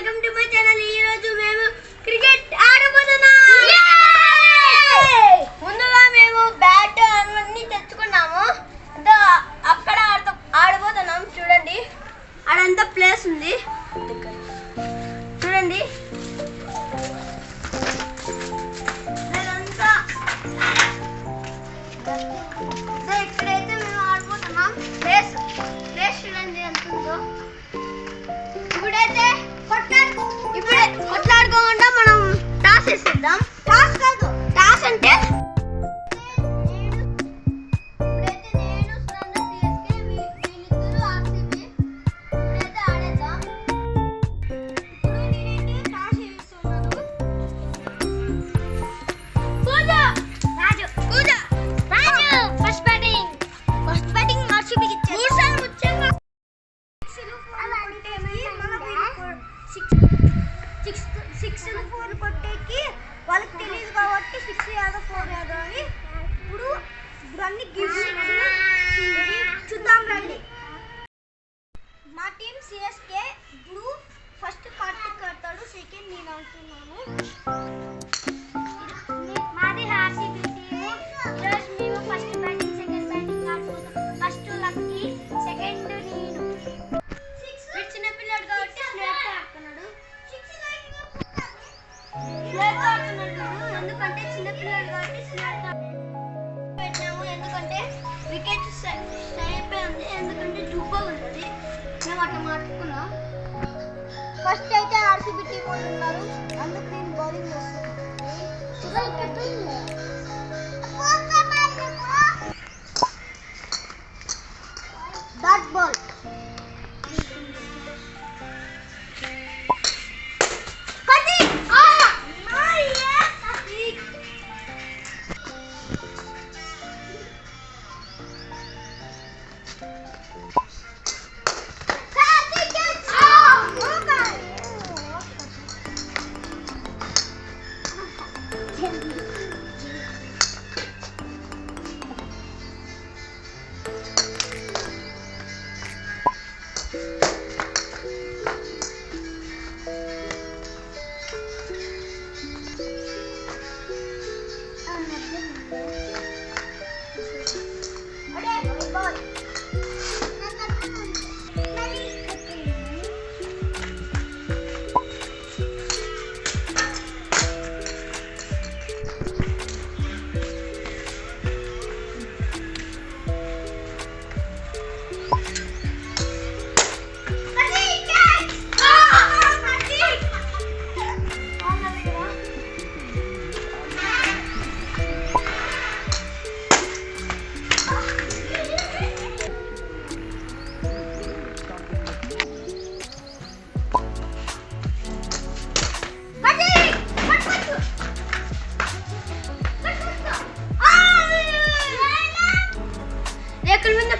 Welcome to my channel. ఈ రోజు మేము క్రికెట్ ఆడబోతున్నాం. ముందుగా మేము బ్యాట్ అన్నీ తెచ్చుకున్నాము. అక్కడ ఆడబోతున్నాం. చూడండి, ఆడంతా ప్లేస్ ఉంది. చూడండి, ఇక్కడైతే మేము ఆడిపోతున్నాం. ప్లేస్ చూడండి ఎంత ఉందో. ఇప్పుడే కొట్లాడుకోకుండా మనం టాస్ వేసేద్దాం. టాస్ కాదు, టాస్ అంటే వాళ్ళకి తెలియదు కాబట్టి 6 యాదో 4 యాదో అని ఇప్పుడు అన్ని చూద్దాం రండి. మా టీం సిఎస్కే. ఇప్పుడు ఫస్ట్ కార్తిక్ కడతాడు, సెకండ్ నేను అంటున్నాను. మాది ఆర్సీబీ టీము. ఈరోజు మేము ఫస్ట్ బ్యాటింగ్ సెకండ్ బ్యాటింగ్ ఆడుతున్నాం. ఫస్ట్ లక్కీ, సెకండ్ నేను. చిన్నపిల్లాడు కాబట్టి స్నేక్ ఆడుతున్నాడు. ఎందుకంటే చిన్నపిల్లలు కాబట్టి పెట్టాము. ఎందుకంటే వికెట్ స్ట్రైప్ ఉంది, ఎందుకంటే దుబ్బ ఉన్నది. మేము అట్లా మార్చుకున్నాం. ఫస్ట్ అయితే ఆర్సీబీ టీం వాళ్ళు ఉన్నారు, అందుకు నేను బౌలింగ్ చేస్తున్నాను. Dot ball.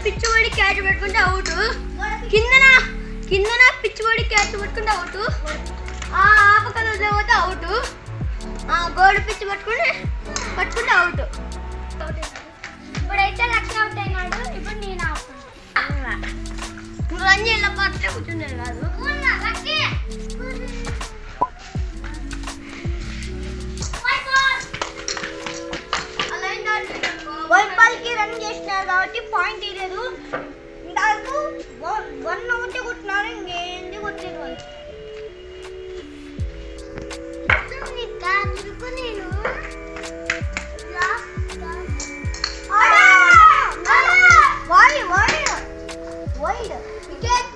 పిచ్చివాడి క్యాచ్ పెట్టుకుంటే అవుట్. కిందన పిచ్చివాడి క్యాచ్ పెట్టుకుంటే అవుట్. ఆపకలు వదిలేకపోతే అవుట్. గోడ పిచ్చి పట్టుకుంటే అవుట్. ఇప్పుడైతే లక్ష్మి అవుట్ అయినాడు. ఇప్పుడు నేను అవుట్. రన్ చేయాల పట్టే కూర్చుండే కాదు. వైట్ బాల్ కి రన్ చేసినారు కాబట్టి పాయింట్ ఇవ్వలేదు. ఇంతవరకు 1 ఒకటి కొట్టినారు, ఇంకేంది కొట్టలేదు వాళ్ళు. నేను వైడ్ వికెట్.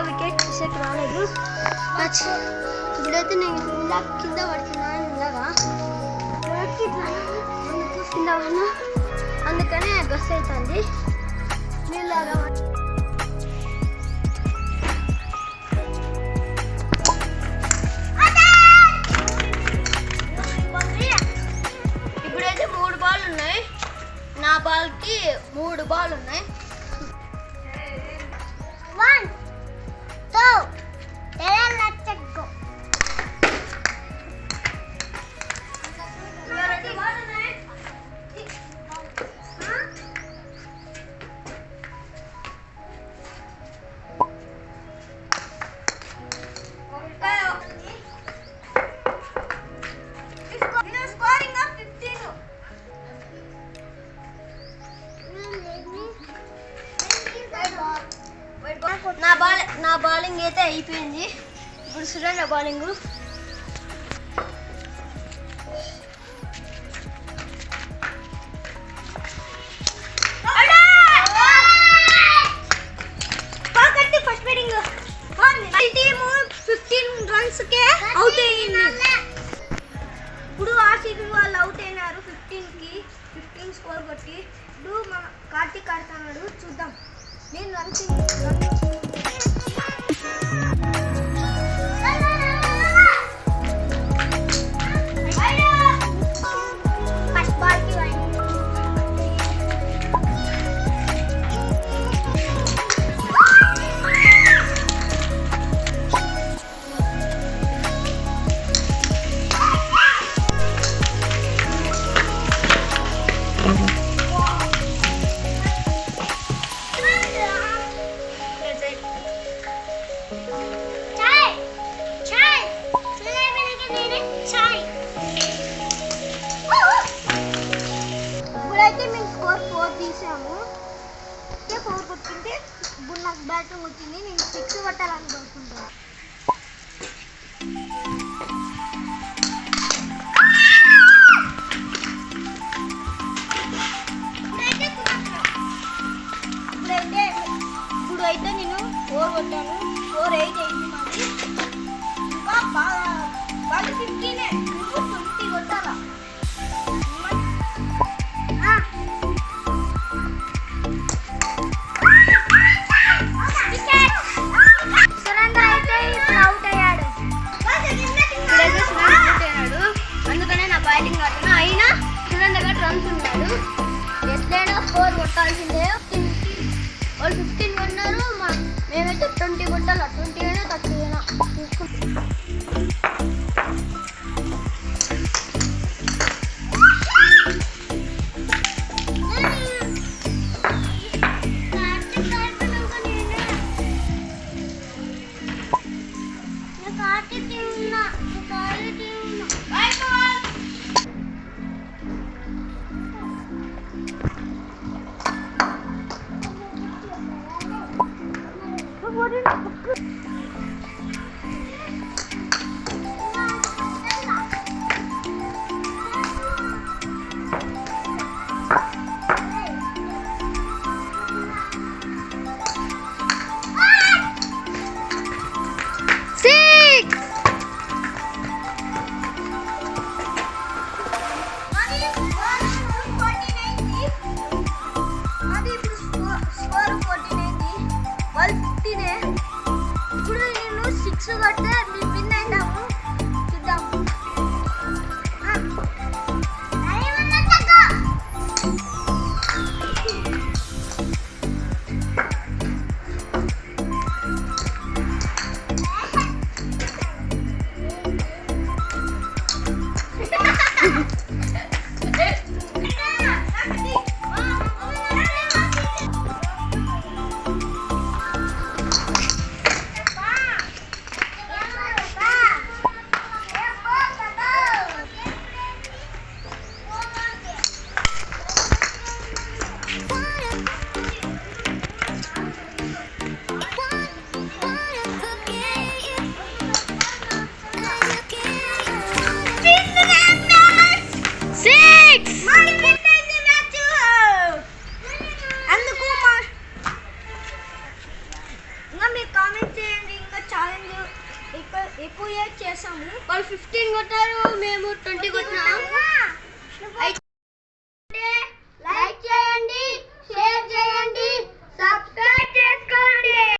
వికెట్ సెట్ రాలేదు. ఇప్పుడైతే నేను ఇలా కింద పడుతున్నాను. ఇలాగా కింద పడినా అందుకనే బస్ అవుతుంది. నీళ్ళగా ఇప్పుడైతే 3 బాల్ ఉన్నాయి. నా బాల్కి 3 బాల్ ఉన్నాయి. 1 2 let's go. నా బౌలింగ్ అయితే అయిపోయింది. ఇప్పుడు చూడండి బౌలింగ్. ఫస్ట్ బ్యాటింగ్ 15 రన్స్కే అవుట్ అయ్యింది. ఇప్పుడు ఆర్సీబీ వాళ్ళు అవుట్ అయినారు 15 స్కోర్ కొట్టి. ఇప్పుడు మన కార్తీక్ ఆడుతున్నాడు, చూద్దాం. నేను రన్స్ ఫస్ట్ బాల్కి ఇప్పుడైతే మేము స్కోర్ 4 తీసాము. 4 కొట్టుకుంటే ఇప్పుడు నాకు బ్యాటింగ్ వచ్చింది. నేను 6 కొట్టాలని కోరుకుంటాను. ఇప్పుడైతే నేను 4 కొట్టాను. 4 8 అయింది మాది. ఇంకా బాగా 15 20 కొట్టాలా. సురేంద్ర అయితే ఇప్పుడు అవుట్ అయ్యాడు. అందుకనే నా బ్యాటింగ్ ఆడుతున్నా. అయినా సురేంద్ర గారు రన్స్ ఉన్నాడు. ఎట్లయినా 4 కొట్టాల్సిందే. వాళ్ళు 15 కొన్నారు, మేమైతే 20 కొట్టాలి. 20 అయినా 30 అయినా తీసుకుంటాం. ఇప్పుడు నేను 6 కొట్టే మేము విన్ అయినాము. చూద్దాం. ఎక్కువ చేసాము. వాళ్ళు 15 కొట్టారు, మేము 20 కొట్టినాము.